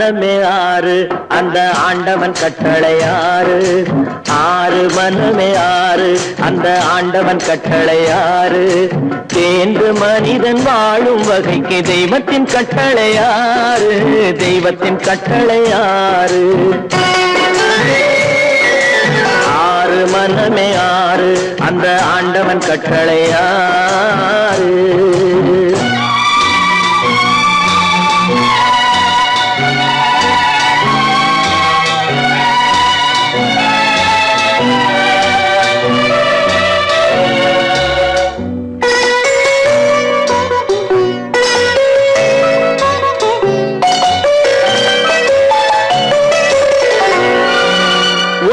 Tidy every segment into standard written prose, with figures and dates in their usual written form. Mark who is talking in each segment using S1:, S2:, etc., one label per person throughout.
S1: மனமே ஆறு அந்த ஆண்டவன் கட்டளை ஆறு. ஆறு மனமே ஆறு அந்த ஆண்டவன் கட்டளை ஆறு. தேர்ந்து மனிதன் வாழும் வகைக்கு தெய்வத்தின் கட்டளை ஆறு. தெய்வத்தின் கட்டளை ஆறு. ஆறு மனமே ஆறு அந்த ஆண்டவன் கட்டளை ஆறு.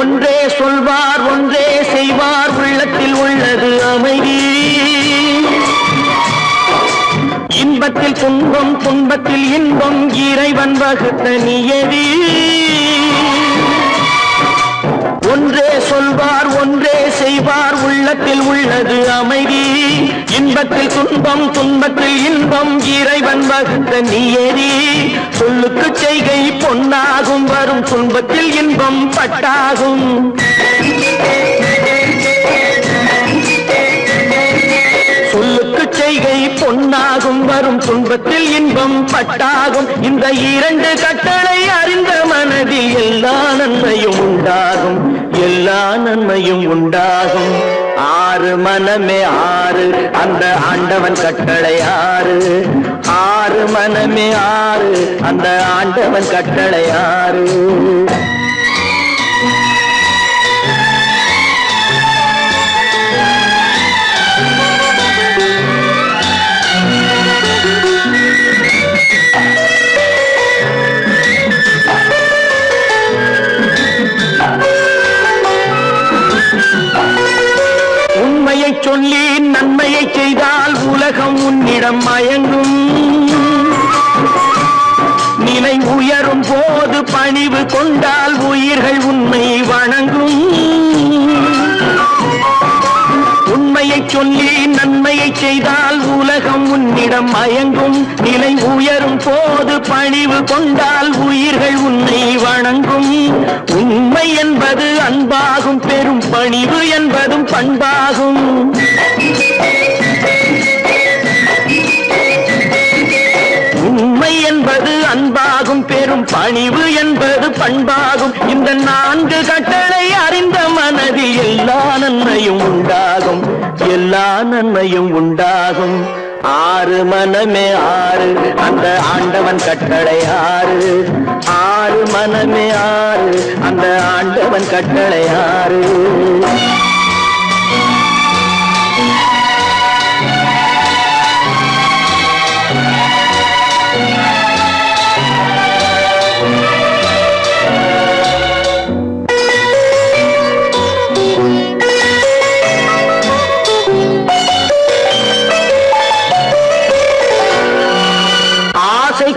S1: ஒன்றே சொல்வார் ஒன்றே செய்வார் உள்ளத்தில் உள்ளது அமைதி. இன்பத்தில் துன்பம் துன்பத்தில் இன்பம் இறைவன் வகுத்த நியதி. ஒன்றே சொல்வார் ஒன்றே செய்வார் உள்ளத்தில் உள்ளது அமைதி. இன்பத்தில் துன்பம் துன்பத்தில் இன்பம் இறைவன் வகுத்த நியதி. சொல்லுக்கு செய்கை பொன்னாகும் வரும் துன்பத்தில் இன்பம் பட்டாகும். சொல்லுக்கு செய்கை பொன்னாகும் வரும் துன்பத்தில் இன்பம் பட்டாகும். இந்த இரண்டு கட்டளை அறிந்த மனதில் எல்லா நன்மையும் உண்டாகும். எல்லா நன்மையும் உண்டாகும். ஆறு மனமே ஆறு அந்த ஆண்டவன் கட்டளை ஆறு. ஆறு மனமே ஆறு அந்த ஆண்டவன் கட்டளை ஆறு. உண்மையை சொல்லி நன்மையை செய்தால் உலகம் உன்னிடம் மயங்கும். நிலை உயரும் போது பணிவு கொண்டால் உயிர்கள் உன்னை வணங்கும். உண்மையை சொல்லி நன்மையை செய்தால் உலகம் உன்னிடம் மயங்கும். நிலை உயரும் போது பணிவு கொண்டால் உயிர்கள் உன்னை வணங்கும். உண்மை என்பது அன்பாகும் பெரும் பணிவு என்பதும் பண்பாகும். உண்மை என்பது அன்பாகும் பெரும் பணிவு என்பது பண்பாகும். இந்த நான்கு கட்டளை அறிந்த மனதில் எல்லா நன்மையும் உண்டாகும். எல்லா நன்மையும் உண்டாகும். ஆறு மனமே ஆறு அந்த ஆண்டவன் கட்டளை ஆறு. ஆறு மனமே ஆறு அந்த ஆண்டவன் கட்டளை ஆறு.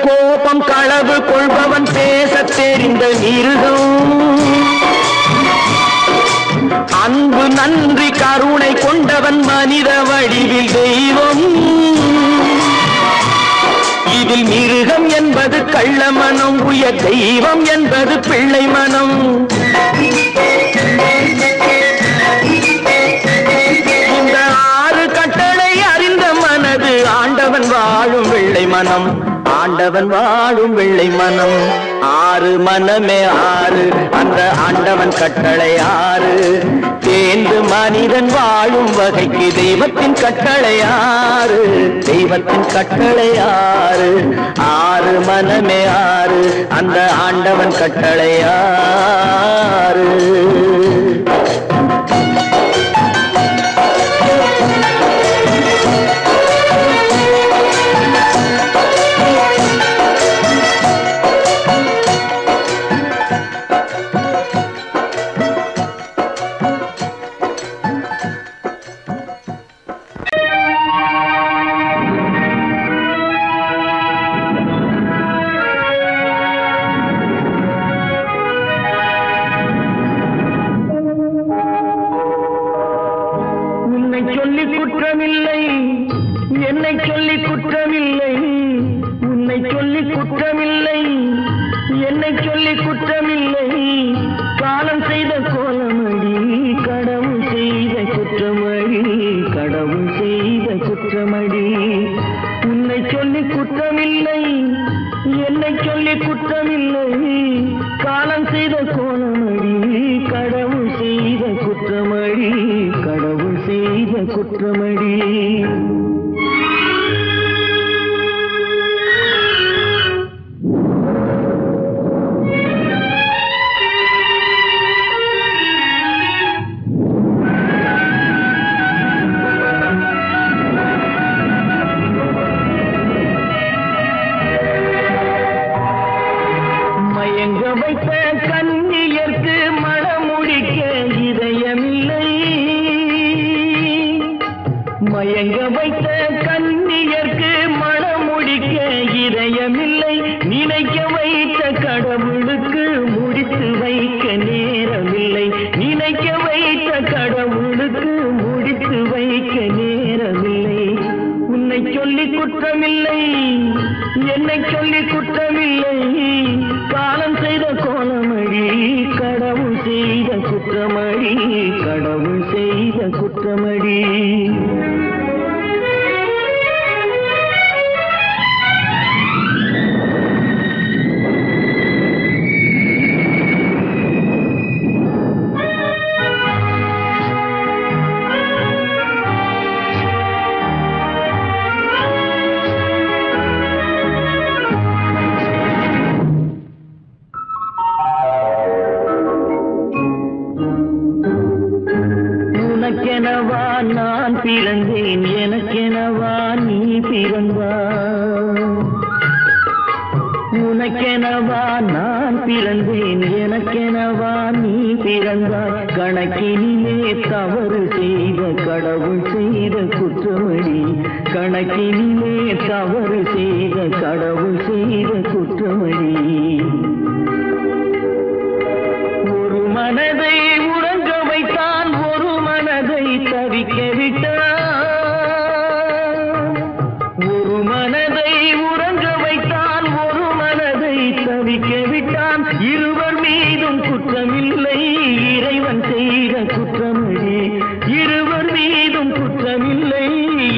S1: கோபம் களவு கொள்பவன் பேச தெரிந்த மிருகம். அன்பு நன்றி கருணை கொண்டவன் மனித வடிவில் தெய்வம். இதில் மிருகம் என்பது கள்ள மனம். உயர் தெய்வம் என்பது பிள்ளை மனம். இந்த ஆறு கட்டளை அறிந்த மனது ஆண்டவன் வாழும் வெள்ளை மனம். ஆண்டவன் வாழும் வெள்ளை மனம். ஆறு மனமே ஆறு அந்த ஆண்டவன் கட்டளை ஆறு. தேர்ந்து மனிதன் வாழும் வகைக்கு தெய்வத்தின் கட்டளை ஆறு. தெய்வத்தின் கட்டளை ஆறு. ஆறு மனமே ஆறு அந்த ஆண்டவன் கட்டளை ஆறு. குற்றமில்லை, என்னை சொல்லி குற்றமில்லை, உன்னை சொல்லி குற்றமில்லை, என்னை குற்றமில்லை, என்னை சொல்லி குற்றமில்லை. காலம் செய்த கோலமடி, கடவுள் செய்த குற்றமடி, கடவுள் செய்த குற்றமடி. உனக்கெனவா நான் பிறந்தேன், எனக்கெனவா நீ பிறந்தாய். உனக்கெனவா நான் பிறந்தேன், எனக்கெனவா நீ பிறந்தாய். கணக்கினிலே தவறு செய்த கடவுள் செய்த குற்றமடி, கணக்கினிலே தவறு செய்த கடவுள் செய்த குற்றமடி. ஒரு மனதை உறங்க வைத்தான், ஒரு மனதை தவிக்க விட்டான். ஒரு மனதை உறங்க வைத்தான், ஒரு மனதை தவிக்க விட்டான். இருவர் மீதும் குற்றமில்லை, இறைவன் செய்த குற்றமடி. இருவர் மீதும் குற்றமில்லை,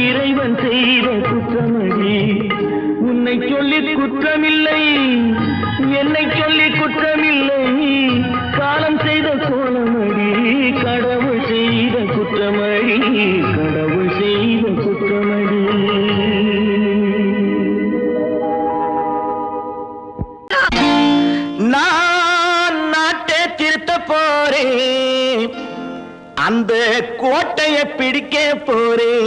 S1: இறைவன் செய்த குற்றமடி. உன்னை சொல்லி குற்றமில்லை, என்னை சொல்லி குற்றமில்லை. காலம் செய்த கோலமடி, கடவுள் செய்த குற்றமடி, கடவுள் செய்த குற்றமடி. நான் நாட்டை திருத்த போறேன், அந்த கோட்டையை பிடிக்க போறேன்.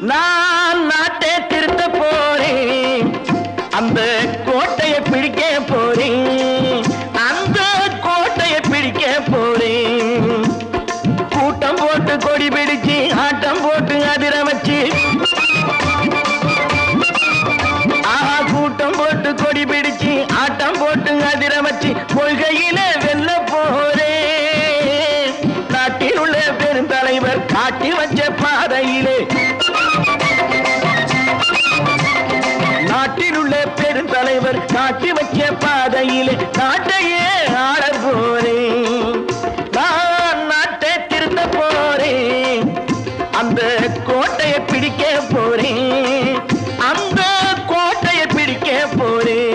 S1: நான் நாட்டை திருத்த போறேன், அந்த கோட்டையை பிடிக்க போறேன், அந்த கோட்டையை பிடிக்க போறேன். கூட்டம் போட்டு கொடி பிடிச்சு, ஆட்டம் போட்டு அதிர வச்சு, கூட்டம் போட்டு கொடி பிடிச்சு, ஆட்டம் போட்டு அதிர வச்சு, கொள்கையில வெல்ல போறேன். நாட்டில் உள்ள பெருந்தலைவர் காட்டி வச்ச பாதையிலே, நாட்டில் உள்ள பெருந்தலைவர் காட்டி வச்ச பாதையிலே நாட்டையே ஆள போறேன். நான் நாட்டை திருத்த போறேன், அந்த கோட்டையை பிடிக்க போறேன், அந்த கோட்டையை பிடிக்க போறேன்.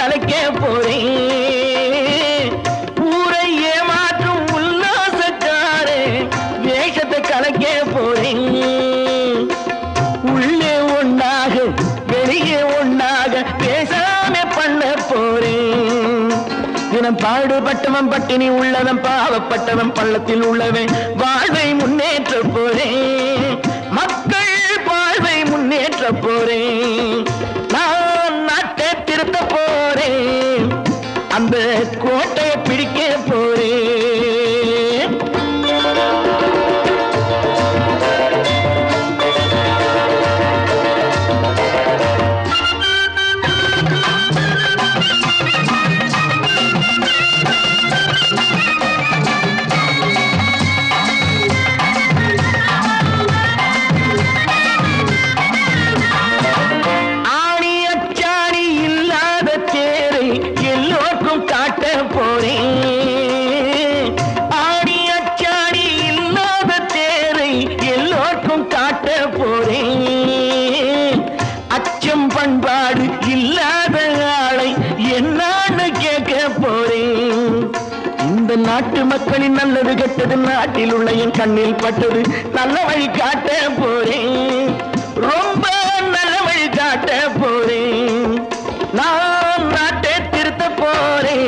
S1: கலைக்க போறேன், ஊரை ஏமாற்றும் உல்லாசக்காரே, வேஷத்தை கலைக்க போறேன். உள்ளே ஒண்ணாக வெளியே ஒண்ணாக பேசாம பண்ண போறேன். தினம் பாடுபட்டவன் பட்டினி உள்ளவன், பாவப்பட்டவன் பள்ளத்தில் உள்ளவன் வாழ்வை முன்னேற்ற போறேன், மக்கள் வாழ்வை முன்னேற்ற போறேன். நான் நாட்டை திருத்த போறேன், அந்த கோட்டையை பிடிக்க போறேன். பண்பாடு இல்லாத ஆளை என்னான்னு கேட்க போறேன். இந்த நாட்டு மக்களின் நல்லது கெட்டது நாட்டில் உள்ள என் கண்ணில் பட்டது, நல்ல வழி காட்ட போறேன், ரொம்ப நல்ல வழி காட்ட போறேன். நான் நாட்டை திருத்த போறேன்.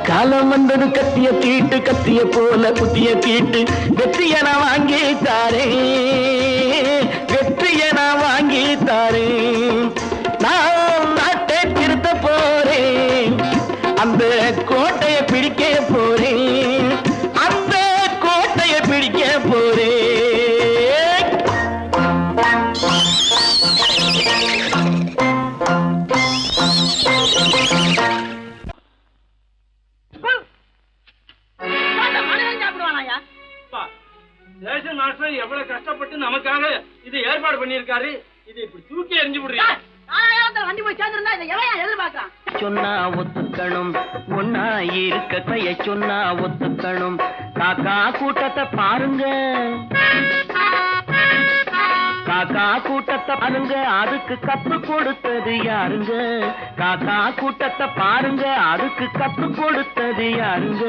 S1: காலம் வந்தது கத்திய தீட்டு கத்திய போல குத்திய தீட்டு வெற்றிய நான் வாங்கி தாரேன் வெற்றிய நான் வாங்கி தாரேன் நான் நாட்டை திருத்த போறேன் அந்த கோட்டையை பிடிக்க போறேன் அந்த கோட்டையை பிடிக்க போறேன்
S2: எவ்வளவு கஷ்டப்பட்டு நமக்காக இது ஏற்பாடு பண்ணிருக்காரு இது இப்படி தூக்கி எறிஞ்சு விடுறீங்க
S1: சொன்னா ஒத்துக்கணும் ஒன்னா இருக்க கைய சொன்னா ஒத்துக்கணும் காக்கா கூட்டத்தை பாருங்க காக்கா கூட்டத்தை பாருங்க அதுக்கு கத்து கொடுத்தது யாருங்க காக்கா கூட்டத்தை பாருங்க அதுக்கு கத்து கொடுத்தது யாருங்க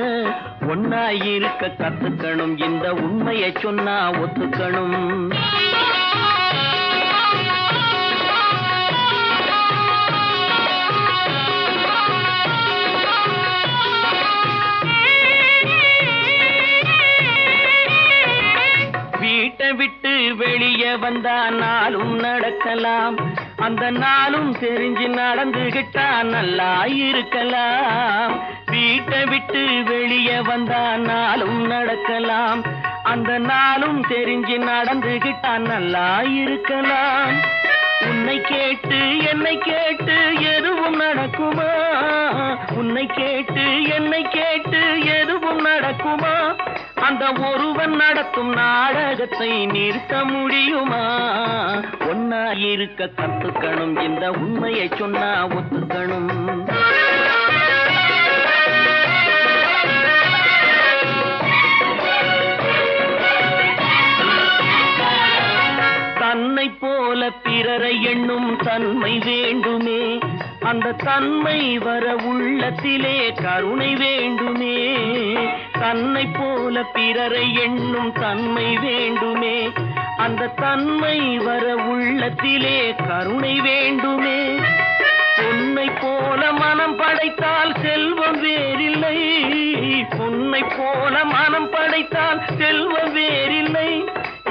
S1: ஒன்னா இருக்க கத்துக்கணும் இந்த உண்மையை சொன்னா ஒத்துக்கணும் வீட்டை விட்டு வெளியே வந்தா நாளும் நடக்கலாம் அந்த நாளும் தெரிஞ்சு நடந்துகிட்டா நல்லா இருக்கலாம் வீட்டை விட்டு வெளியே வந்தா நாளும் நடக்கலாம் அந்த நாளும் தெரிஞ்சு நடந்துகிட்டா நல்லா இருக்கலாம் உன்னை கேட்டு என்னை கேட்டு எதுவும் நடக்குமா உன்னை கேட்டு என்னை கேட்டு எதுவும் நடக்குமா அந்த ஒருவன் நடத்தும் நாடகத்தை நிறுத்த முடியுமா ஒன்னா இருக்க கத்துக்கணும் இந்த உண்மையை சொன்னா ஒத்துக்கணும் தன்னை போல பிறரை எண்ணும் தன்மை வேண்டுமே அந்த தன்மை வர உள்ளத்திலே கருணை வேண்டுமே தன்னை போல பிறரை எண்ணும் தன்மை வேண்டுமே அந்த தன்மை வர உள்ளத்திலே கருணை வேண்டுமே பொன்னை போல மனம் படைத்தால் செல்வம் வேறில்லை பொன்னை போல மனம் படைத்தால் செல்வம் வேறில்லை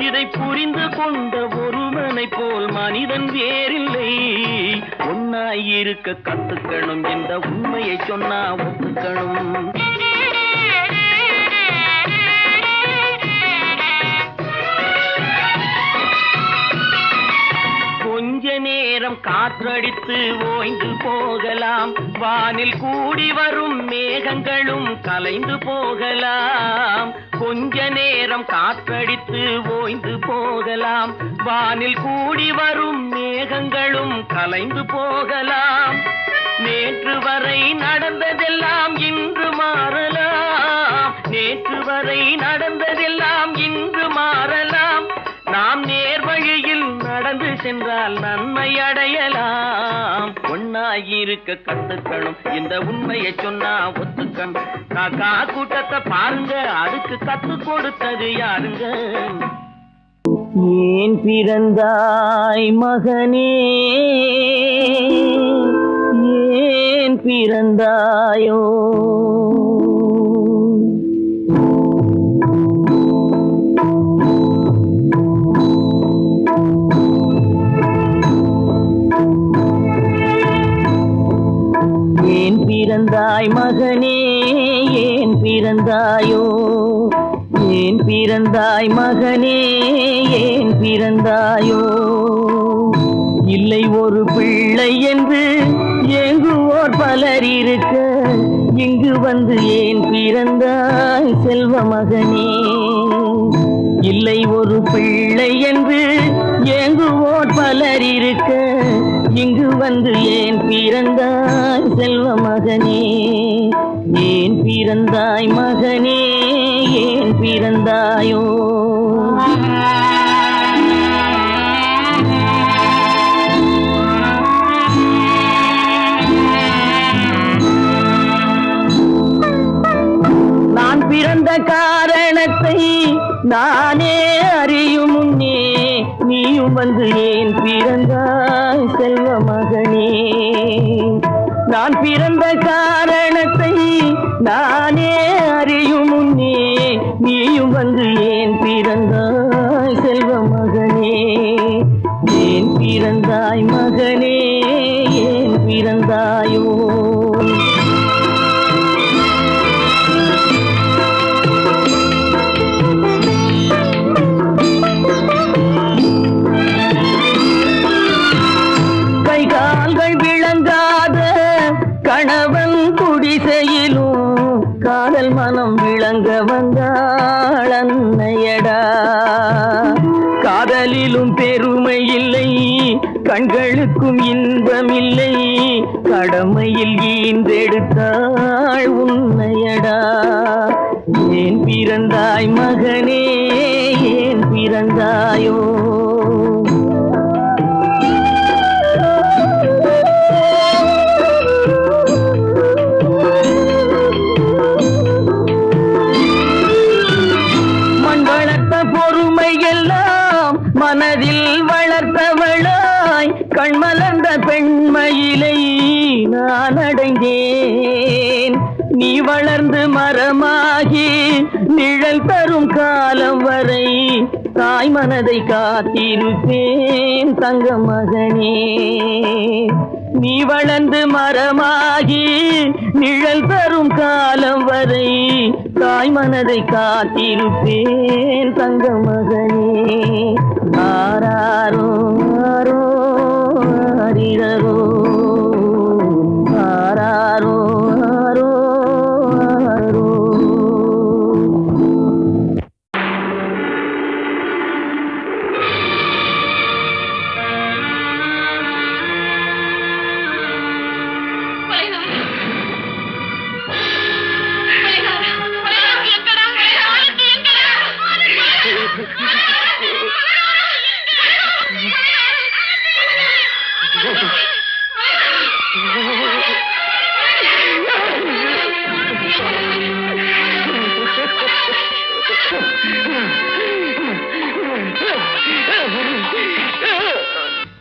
S1: இதை புரிந்து கொண்ட ஒருவனை போல் மனிதன் வேறில்லை ஒன்னாய் இருக்க கத்துக்கணும் இந்த உண்மையை சொன்னா ஒத்துக்கணும் கொஞ்ச நேரம் காற்றடித்து ஓய்ந்து போகலாம் வானில் கூடி வரும் மேகங்களும் கலைந்து போகலாம் கொஞ்ச நேரம் காற்றடித்து ஓய்ந்து போகலாம் வானில் கூடி வரும் மேகங்களும் கலைந்து போகலாம் நேற்று வரை நடந்ததெல்லாம் இன்று மாறலாம் நேற்று வரை நடந்ததெல்லாம் இன்று மாறலாம் நாம் நேர் வழியில் நடந்து சென்றால் நன்மை அடையலாம் ஒன்னாயிருக்க கத்துக்கணும் இந்த உண்மையை சொன்னா ஒத்துக்கணும் காக்கா கூட்டத்தை பாருங்க அதுக்கு கத்து கொடுத்தது யாருங்க ஏன் பிறந்தாய் மகனே ஏன் பிறந்தாயோ ஏன் பிறந்தாய் மகனே ஏன் பிறந்தாயோ ஏன் பிறந்தாய் மகனே ஏன் பிறந்தாயோ இல்லை ஒரு பிள்ளை என்று ஏங்குவோர் பலர் இருக்க இங்கு வந்து ஏன் பிறந்தாய் செல்வ மகனே இல்லை ஒரு பிள்ளை என்று ஏங்குவோர் பலர் இருக்க இங்கு வந்து ஏன் பிறந்தாய் செல்வ மகனே ஏன் பிறந்தாய் மகனே ஏன் பிறந்தாயோ நான் பிறந்த காரணத்தை நானே அறியும் முன்னே நீயும் வந்து ஏன் பிறந்தாய் செல்வ மகனே நான் பிறந்த காரணத்தை நானே அறியும் முன்னே நீயும் வந்து ஏன் பிறந்தாய் செல்வ மகனே, ஏன் பிறந்தாய் மகனே, ஏன் பிறந்தாயோ? கைகால்கள் விளங்காத கணவன் குடிசையிலும் காதல் மனம் விளங்க வந்தாள் அன்னையடா. காதலிலும் பெருமை இல்லை, கண்களுக்கும் இன்பமில்லை, கடமையில் ஈன்றெடுத்தாள் உன்னையடா. ஏன் பிறந்தாய் மகனே, ஏன் பிறந்தாயோ? மனதில் வளர்த்தவளாய் கண்மலர்ந்த பெண்மயிலை நான் அடைந்தேன். நீ வளர்ந்து மரமாகி நிழல் தரும் காலம் வரை தாய் மனதை காத்திருப்பேன் தங்க மகனே. நீ வளர்ந்து மரமாகி நிழல் தரும் காலம் வரை தாய் மனதை காத்திருப்பேன் தங்க மகனே. ஆராரோ ஆரோ ஆரிரரோ, ஆராரோ ஆரோ ஆரோ.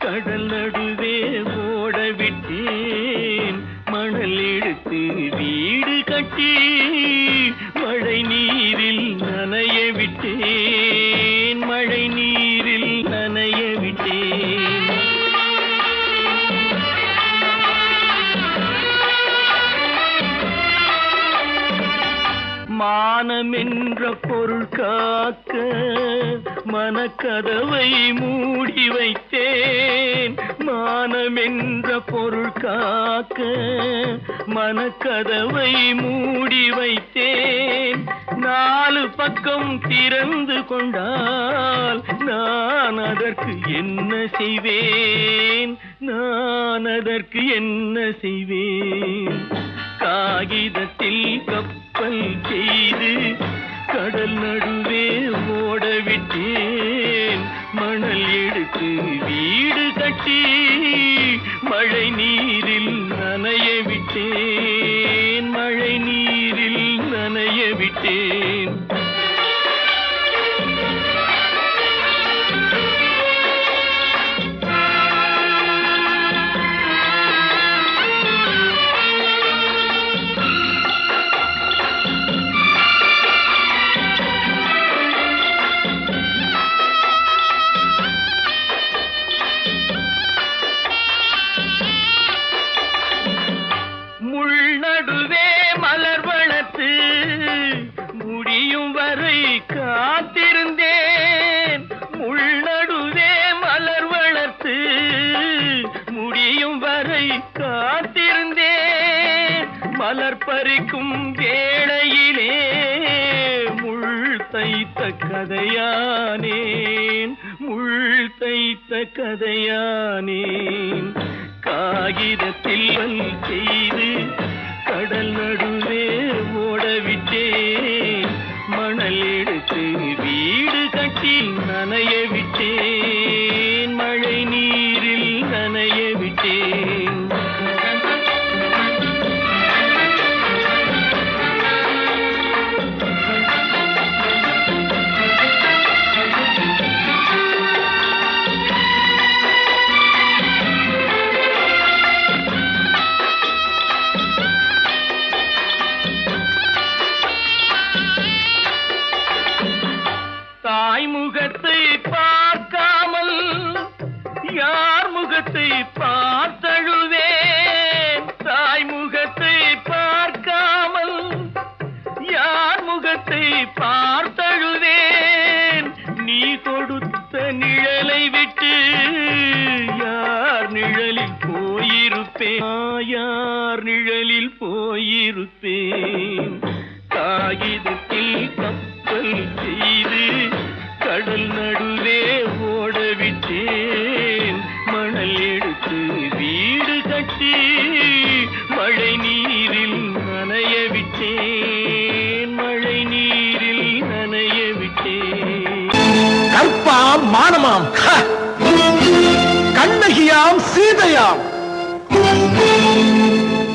S1: கடல் நடுவே ஓட விட்டேன், மணல் எடுத்து வீடு கட்டி மழை நீரில் நனைய விட்டேன், மழை நீரில் நனைய விட்டேன். மானம் என்ற பொருள் காக்க மனக்கதவை மூடி வைத்தேன், மானம் என்ற பொருள் காக்க மனக்கதவை மூடி வைத்தேன். நாலு பக்கம் திறந்து கொண்டால் நான் அதற்கு என்ன செய்வேன், நான் அதற்கு என்ன செய்வேன்? காகிதத்தில் கப்பல் செய்து கடல் நடுவே ஓட விட்டேன், மணல் எடுத்து வீடு கட்டி மழை நீரில் நனைய விட்டேன், மழை நீரில் நனைய விட்டேன். நடுவே மலர் வளர்த்து முடியும் வரை காத்திருந்தேன், முள் நடுவே மலர் வளர்த்து முடியும் வரை காத்திருந்தேன். மலர் பறிக்கும் வேளையிலே முள் தைத்த கதையானேன், முள் தைத்த கதையானேன். காகிதத்தில் செய்து கடல் நடுவே ஓடவிட்டேன், மணல் எடுத்து வீடு கட்டி நனைய விட்டேன், மழை நீரில் நனைய விட்டேன். முகத்தை பார்த்தழுவேன். நீ கொடுத்த நிழலை விட்டு யார் நிழலில் போயிருப்பேன், யார் நிழலில் போயிருப்பேன். காகிதத்தில் கப்பல் செய்து கடல் நடுவே ஓடவிட்டேன். மணல் எடுத்து வீடு கட்டி மழை நீரில் நனைய விட்டேன், மழை நீரில் நனைய விட்டேன்.
S3: கற்பாம் மானமாம் கண்ணகியாம் சீதையாம்.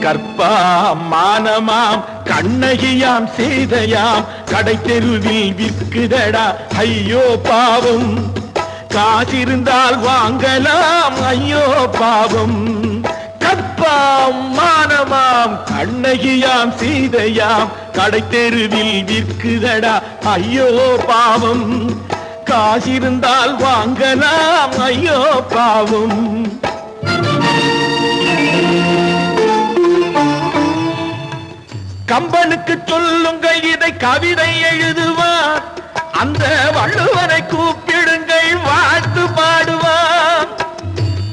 S3: கற்பாம் மானமாம் கண்ணகியாம் சீதையாம் கடை தெருவில் விற்குதடா ஐயோ பாவம். காசிருந்தால் வாங்கலாம் ஐயோ பாவம். கற்பாம் மானமாம் கண்ணகியாம் சீதையாம் கடை தெருவில் விற்குதடா ஐயோ பாவம். காசிருந்தால் வாங்கலாம் ஐயோ பாவம். கம்பனுக்கு சொல்லுங்கள் இதை கவிதை எழுதுவார். அந்த வள்ளுவனை கூப்பிடுங்கள் வாழ்த்து பாடுவார்.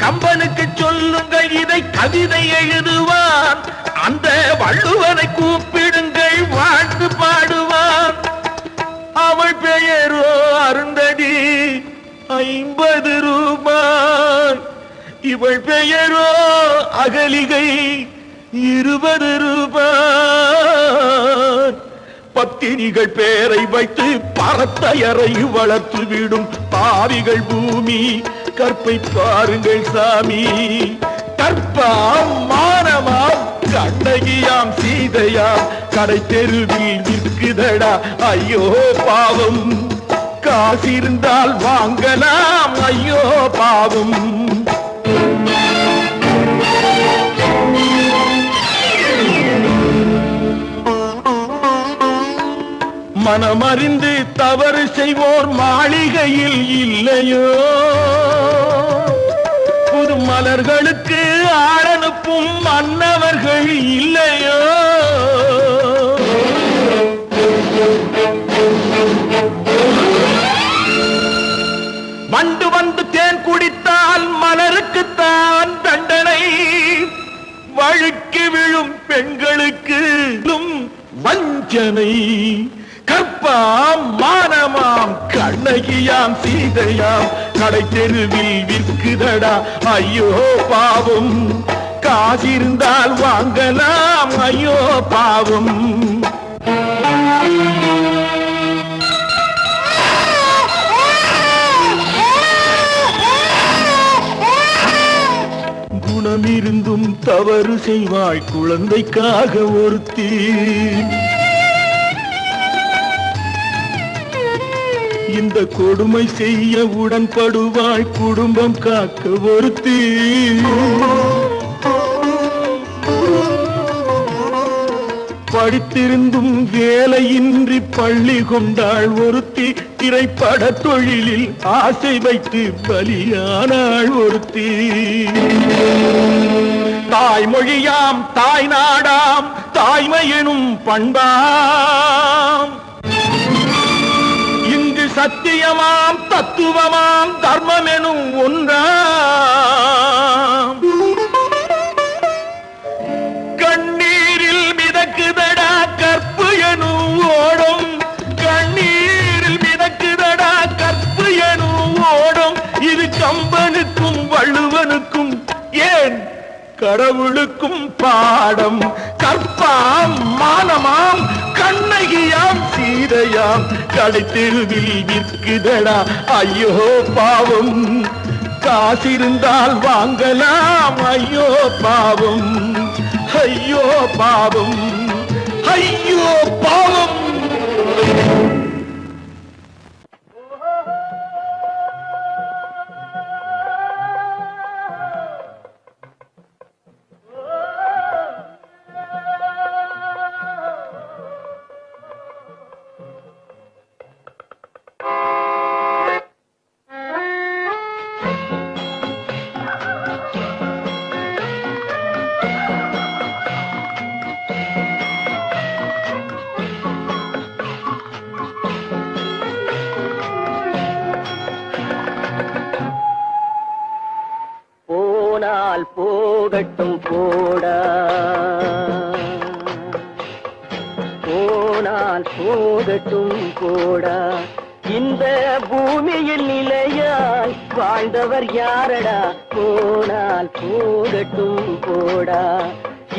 S3: கம்பனுக்கு சொல்லுங்கள் இதை கவிதை எழுதுவார். அந்த வள்ளுவனை கூப்பிடுங்கள் வாழ்த்து பாடுவார். அவள் பெயரோ அருந்ததி 50 ரூபாய். இவள் பெயரோ அகலிகை 20 ரூபாய். பத்தினிகள் பேரை வைத்து பரத்தையறை வளர்த்து விடும் பாவிகள் பூமி. கற்பை பாருங்கள் சாமி. கற்பாம் மானமாம் கண்ணகியாம் சீதையாம் கடை தெருவில் விற்குதடா ஐயோ பாவம். காசிருந்தால் வாங்கலாம் ஐயோ பாவம். மனமறிந்து தவறு செய்வோர் மாளிகையில் இல்லையோ. புது மலர்களுக்கு ஆளனுப்பும் மன்னவர்கள் இல்லையோ. வண்டு வந்து தேன் குடித்தால் மலருக்குத்தான் தண்டனை. வழுக்கி விழும் பெண்களுக்கு வஞ்சனை. கற்பாம் மானமாம் கண்ணகியாம் சீதையாம் கடை தெருவில் விற்குதடா ஐயோ பாவம். காசிருந்தால் வாங்கலாம் ஐயோ பாவம். குணமிருந்தும் தவறு செய்வாய் குழந்தைக்காக ஒருத்தி. இந்த கொடுமை செய்ய உடன்படுவாய் குடும்பம் காக்க ஒருத்தி. படித்திருந்தும் வேலையின்றி பள்ளி கொண்டாள் ஒருத்தி. திரைப்பட தொழிலில் ஆசை வைத்து பலியானாள் ஒருத்தி. தாய்மொழியாம் தாய் நாடாம் தாய்மையெனும் பண்பாம். இங்கு சத்தியமாம் தத்துவமாம் தர்மம் எனும் ஒன்றாம். கண்ணீரில் மிதக்குதடா கற்பு எனும் ஓடும். கண்ணீரில் மிதக்குதடா கற்பு எனும் ஓடும். இது கம்பனுக்கும் வள்ளுவனுக்கும் ஏன் கடவுளுக்கும் பாடம். கற்பாம் மானமாம் கண்ணகியாம் சீதையாம் கடை தெருவில் விற்குதடா ஐயோ பாவம். காசிருந்தால் வாங்கலாம் ஐயோ பாவம். ஐயோ பாவம், ஐயோ பாவம்.
S1: போகட்டும் போடா போனால் போகட்டும் போடா இந்த பூமியில் நிலையாய் வாழ்ந்தவர் யாரடா போனால் போகட்டும் போடா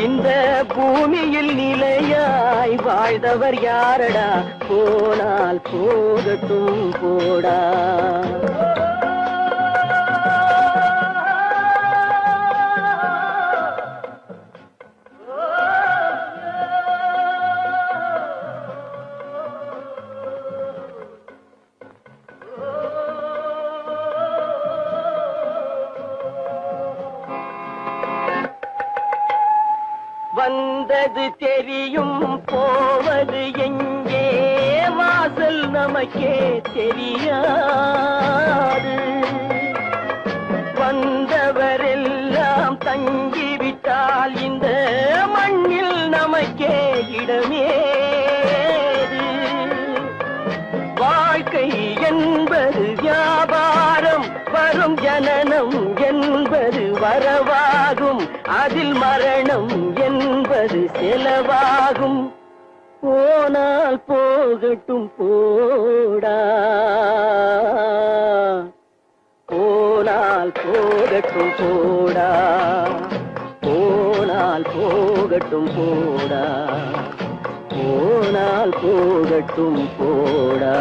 S1: இந்த பூமியில் நிலையாய் வாழ்ந்தவர் யாரடா போனால் போகட்டும் போடா வந்தது தெரியும் போவது எங்கே வாசல் நமக்கே தெரியாது வந்தவரெல்லாம் தங்கிவிட்டால் இந்த மண்ணில் நமக்கே இடமேது வாழ்க்கை என்பது வியாபாரம் வரும் ஜனனம் என்பது வரவாகும் அதில் மரணம் என்பது செலவாகும் போனால் போகட்டும் போடா போனால் போகட்டும் போடா போனால் போகட்டும் போடா போனால் போகட்டும் போடா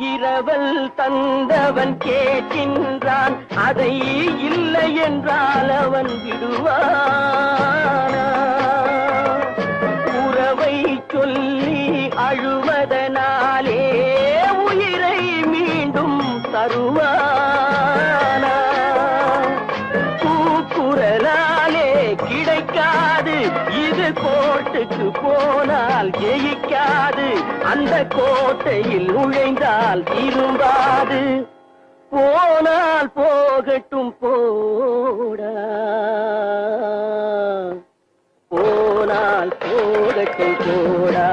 S1: இரவல் தந்தவன் கேட்கின்றான் அதை இல்லை என்றால் அவன் விடுவானா உறவை சொல்லி அழுவதனாலே உயிரை மீண்டும் தருவானா கூக்குரலாலே கிடைக்காது இது கோட்டுக்கு போனால் ஜெயிக்காது அந்த கோட்டையில் நுழைந்தால் திரும்பாது போனால் போகட்டும் போடா போனால் போகட்டும் போடா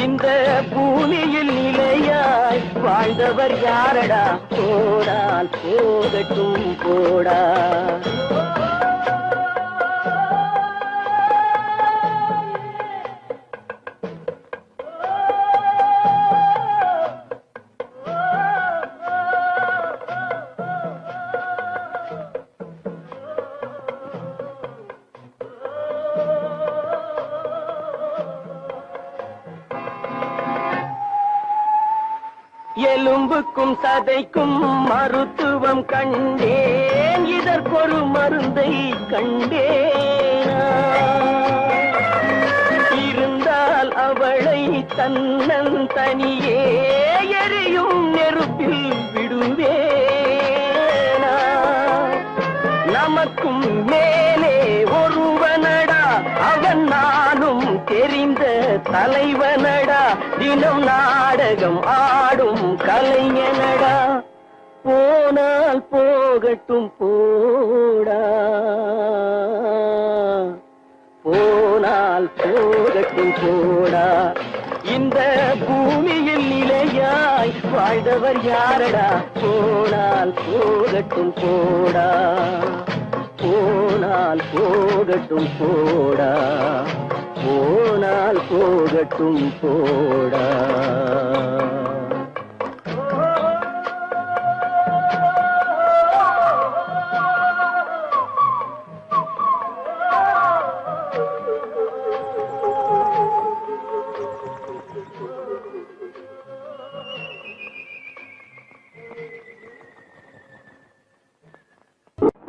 S1: இந்த பூமியில் நிலையாய் வாழ்ந்தவர் யாரடா போனால் போகட்டும் போடா எலும்புக்கும் சதைக்கும் மருத்துவம் கண்டேன் இதற்கொரு மருந்தை கண்டேனா இருந்தால் அவளை தன்னந்தனியே எரியும் நெருப்பில் விடுவேனா நமக்கும் மேலே ஒருவனடா அவன் நானும் தெரிந்த தலைவனடா தினம் நாடகம் ஆடும் கலைஞனடா போனால் போகட்டும் போடா போனால் போகட்டும் போடா இந்த பூமியில் நிலையாய் வாழ்ந்தவர் யாரடா போனால் போகட்டும் போடா போனால் போகட்டும் போடா போனால் போகட்டும் போடா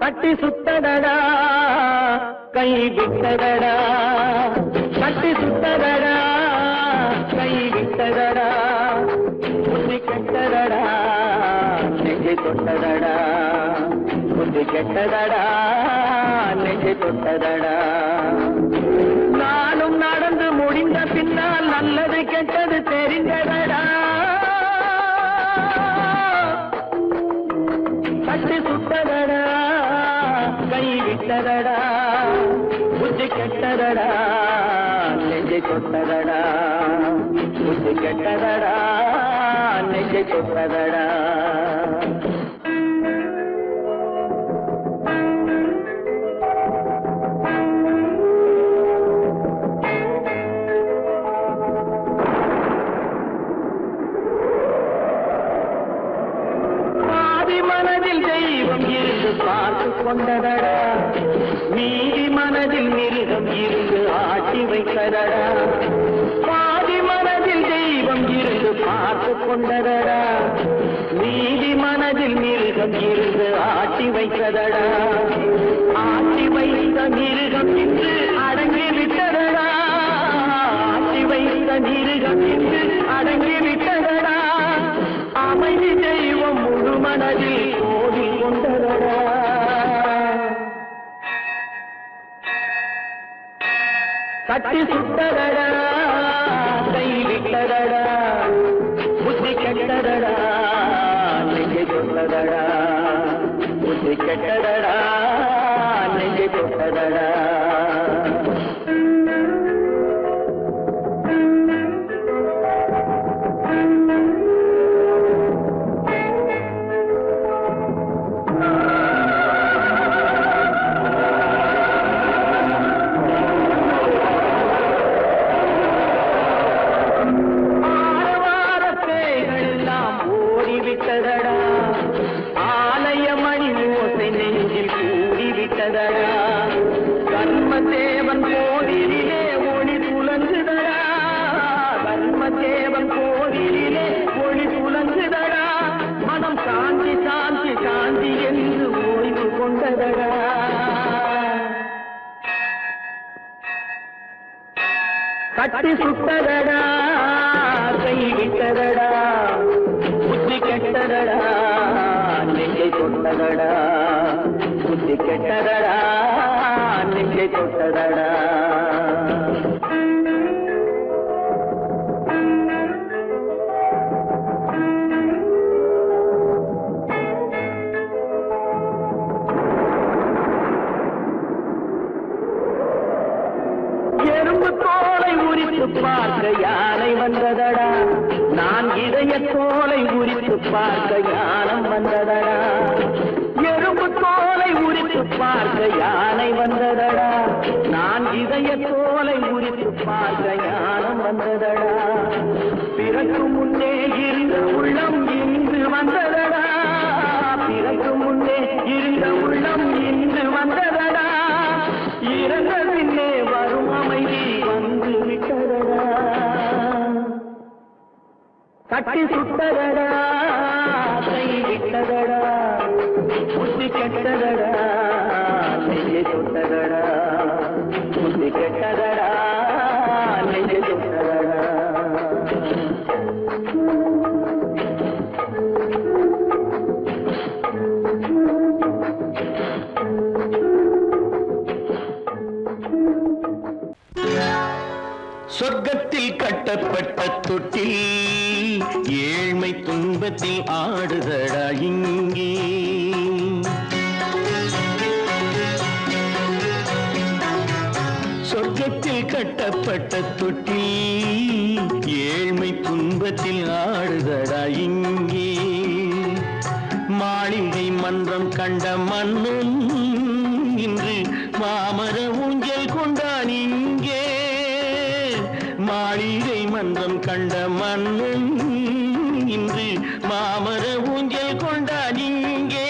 S1: கட்டி சுத்தடடா கை விட்டதடா கட்டி சுத்தடடா கை விட்டதடா புத்தி கெட்டதடா நெஞ்சை தொட்டதடா புத்தி கெட்டதடா நெஞ்சை தொட்டதடா நானும் நடந்து முடிந்த பின்னால் நல்லது கெட்டது தெரிந்ததடா கட்டி நெஞ்சை தொட்டதடா புத்தி கெட்டதடா நெஞ்சை தொட்டதடா மனதில் தெய்வம் இருந்து பார்த்து கொண்டதடா மீதி மனதில் மிருகம் இருந்து ஆட்டி வைத்ததடா பாதி மனதில் தெய்வம் இருந்து பார்த்து கொண்டதடா மீதி மனதில் மிருகம் இருந்து ஆட்டி வைத்ததடா ஆட்டி வைத்த மிருகம் இன்று அடங்கி விட்டதடா ஆட்டி வைத்த மிருகம் இன்று அடங்கி விட்டதடா அமைதி தெய்வம் முழு மனதில் கோவில் கொண்டதடா கட்டி சுட்டதடா கை விட்டதடா புத்தி கெட்டதடா நெஞ்சை தொட்டதடா புத்தி கெட்டதடா நெஞ்சை தொட்டதடா கர்மதேவன் கோவிலிலே ஒளி துலங்குதடா கர்மதேவன் கோவிலிலே ஒளி துலங்குதடா மனம் சாந்தி சாந்தி சாந்தி என்று ஓய்வு கொண்டதடா கட்டி சுட்டதடா கை விட்டதடா புத்தி கெட்டதடா நெஞ்சை தொட்டதடா புத்தி கெட்டதடா நெஞ்சை தொட்டதடா எறும்பு தோலை உரித்து பார்க்க யானை வந்ததடா நான் இதய தோலை உரித்து பார்க்க யானம் வந்ததடா எறும்பு தோலை உரித்து பார்க்க யானை வந்ததடா நான் இதய தோலை உரித்து பார்க்க யானம் வந்ததடா பிறகு முன்னே இருந்த உள்ளம் இன்று வந்ததடா பிறகு முன்னே இருந்த உள்ளம் இன்று வந்ததடா இறந்த பின்னே வரும் அமைதி வந்து விட்டதடா கட்டி சுட்டதடா கை விட்டதடா புத்தி கெட்டதடா நெஞ்சை தொட்டதடா புத்தி கெட்டதடா நெஞ்சை தொட்டதடா சொர்க்கத்தில் கட்டப்பட்ட தொட்டில் ஏழ்மை துன்பத்தில் ஆடுதடா இங்கே சொர்க்கத்தில் கட்டப்பட்ட தொட்டில் ஏழ்மை துன்பத்தில் ஆடுதடா இங்கே மாளிகை மன்றம் கண்ட மன்னன் இன்று மாமர ஊஞ்சல் கொண்டான் இங்கே மாளிகை மன்றம் கண்ட மன்னன் இன்று மாமர ஊஞ்சல் கொண்டான் இங்கே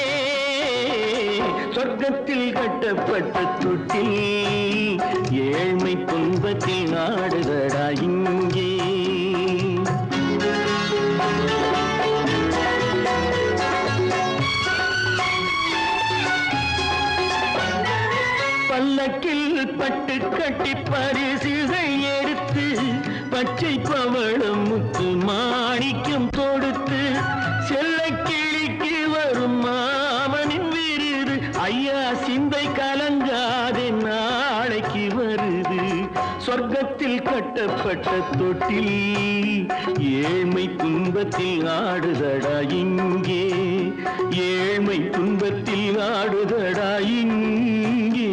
S1: சொர்க்கத்தில் கட்டப்பட்ட தொட்டில் ஏழ்மை துன்பத்தில் நாடுதடா இங்கே பல்லக்கில் பட்டு கட்டி பரிசுகள் எடுத்து பச்சை பவளம் முத்து மாணிக்கம் தொடுத்து செல்ல கிளிக்கு வரும் மாமனின் விருது ஐயா சிந்தை கலங்காதே நாளைக்கு வருது சொர்க்கத்தில் கட்டப்பட்ட தொட்டில் ஏழ்மை துன்பத்தில் ஆடுதடா இங்கே ஏழ்மை துன்பத்தில் ஆடுதடா இங்கே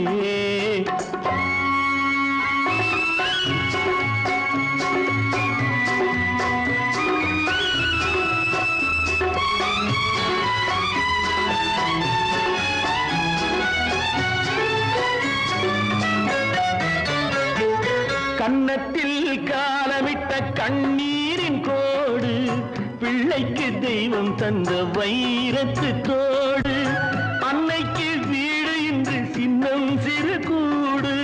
S1: கன்னத்தில் காலமிட்ட கண்ணீரின் கோடு, பிள்ளைக்கு தெய்வம் தந்த வைரத்து தோடு, அன்னைக்கு வீடு இன்று சின்னம் சிறு கூடு.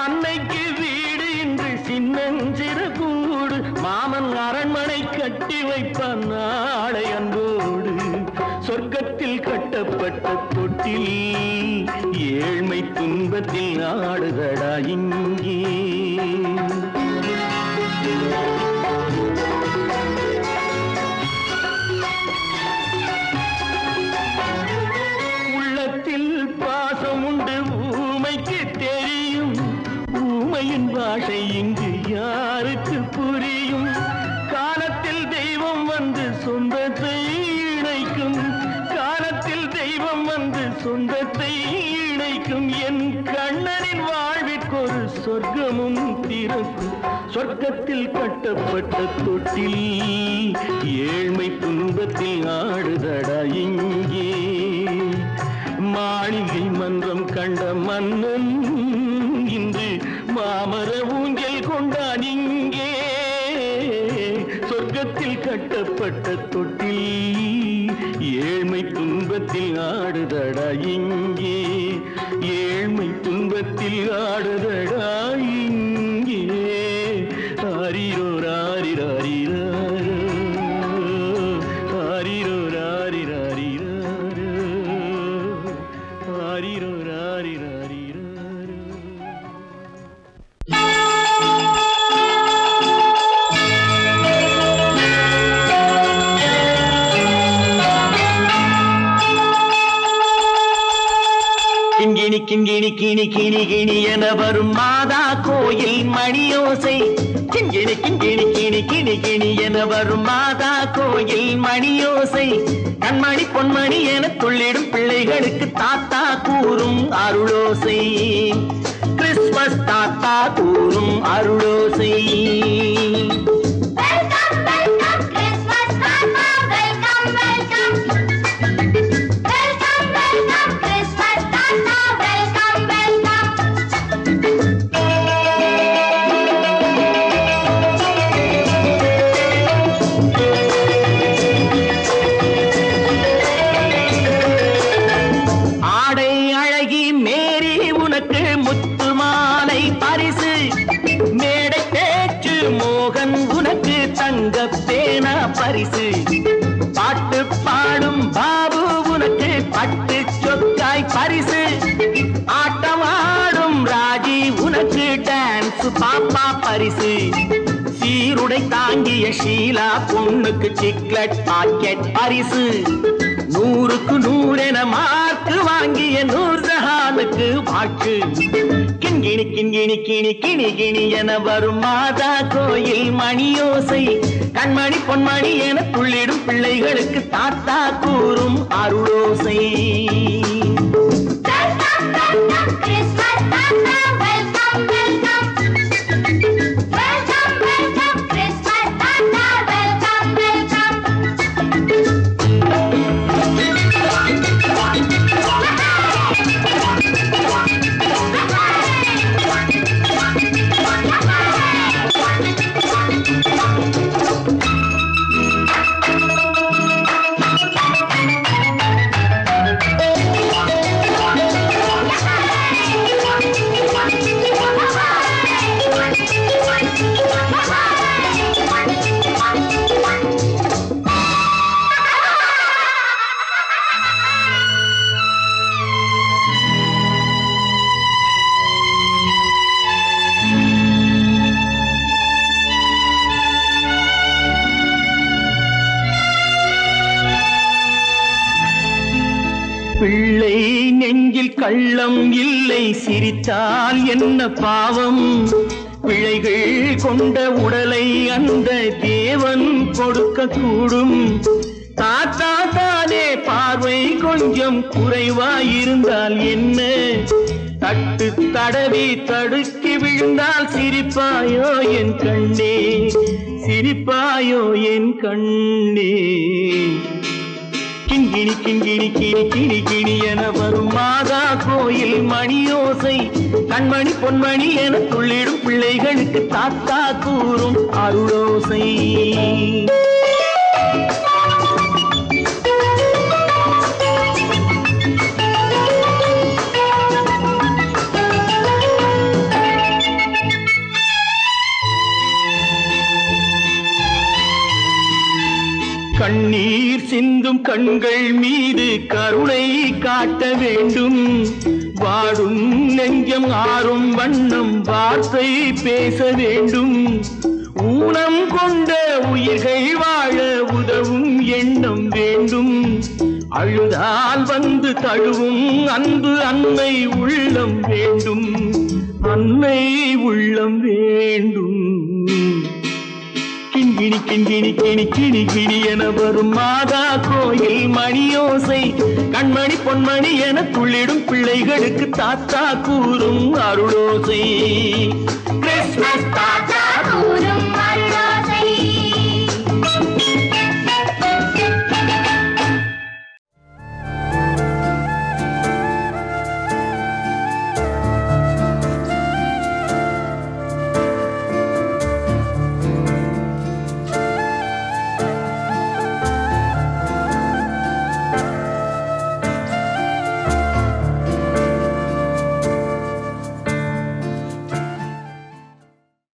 S1: அன்னைக்கு வீடு இன்று சின்னஞ்சிறு கூடு, மாமன் அரண்மனை கட்டி வைப்பான் நாளை அன்போடு. சொர்க்கத்தில் கட்டப்பட்ட தொட்டில் ஏழ்மை துன்பத்தில் ஆடுதடா இங்கே. உள்ளத்தில் பாசம் உண்டு ஊமைக்கு தெரியும், ஊமையின் பாஷை இங்கு யாருக்கு புரியும்? காலத்தில் தெய்வம் வந்து சொந்தத்தை இணைக்கும், காலத்தில் தெய்வம் வந்து சொந்தத்தை இணைக்கும். என் கண்ணனின் வாழ்விற்கொரு சொர்க்கமும் திறக்கும். சொர்க்கத்தில் கட்டப்பட்ட தொட்டில் ஏழ்மை துன்பத்தில் ஆடுதடா இங்கே. மாளிகை மன்றம் கண்ட மன்னன் இன்று மாமர ஊஞ்சல் கொண்டான் இங்கே. சொர்க்கத்தில் கட்டப்பட்ட தொட்டில் ஏழ்மை துன்பத்தில் ஆடுதடா இங்கே. ஏழ்மை துன்பத்தில் ஆடுதடா இங்கே. ஆரிரோ ராரிராரிரோ, ஆரிரோ ராரிராரிரோ, ஆரிரோ ராரிராரிரோ. கிண்கிணி கிண்கிணி கிணி கிணி கிணி என வரும் மாதா கோயில் மணியோசை. கிண்கிணி கிண்கிணி கிணி கிணி கிணி என வரும் மாதா கோயில் மணியோசை. கண்மணி பொன்மணி என துள்ளிடும் பிள்ளைகளுக்கு தாத்தா கூறும் அருளோசை. கிறிஸ்துமஸ் தாத்தா கூறும் அருளோசை. பரிசு பாட்டு பாடும் பாபு உனக்கு பட்டு சொக்காய் பரிசு. ஆட்டம் ஆடும் ராஜி உனக்கு டான்ஸ் பாப்பா பரிசு. சீருடை தாங்கிய ஷீலா பொண்ணுக்கு சிக்லெட் பாக்கெட் பரிசு. 100க்கு 100 என மார்க்கு வாங்கிய நூர்ஜஹானுக்கு வாழ்த்து. கிண்கிணி கிண்கிணி கிணி கிணி கிணி என வரும் மாதா கோயில் மணியோசை. கண்மணி பொன்மணி என துள்ளிடும் பிள்ளைகளுக்கு தாத்தா கூறும் அருளோசை. பிள்ளை நெஞ்சில் கள்ளம் இல்லை, சிரித்தால் என்ன பாவம்? பிழைகள் கொண்ட உடலை அந்த தேவன் கொடுக்க கூடும். தாத்தா தானே பார்வை கொஞ்சம் குறைவாயிருந்தால் என்ன? தட்டு தடவி தடுக்கி விழுந்தால் சிரிப்பாயோ என் கண்ணே, சிரிப்பாயோ என் கண்ணே. கிண்கிணி கிண்கிணி கிணி கிணி கிணி என வரும் மாதா கோயில் கண்மணி பொன்மணி என துள்ளிடும் பிள்ளைகளுக்கு தாத்தா கூறும் அருளோசை. கண்ணீர் சிந்தும் கண்கள் மீது கருணை காட்ட வேண்டும். வாடும் நெஞ்சம் ஆறும் வண்ணம் வார்த்தை பேச வேண்டும். ஊனம் கொண்ட உயிர்கள் வாழ உதவும் எண்ணம் வேண்டும். அழுதால் வந்து தழுவும் அன்பு அன்னை உள்ளம் வேண்டும். அன்னை உள்ளம் வேண்டும். கிண்கிணி கிண்கிணி கிணி கிணி கிணி என வரும் மாதா கோயில் மணியோசை. கண்மணி பொன்மணி என துள்ளிடும் பிள்ளைகளுக்கு தாத்தா கூறும் அருளோசை. கிறிஸ்மஸ்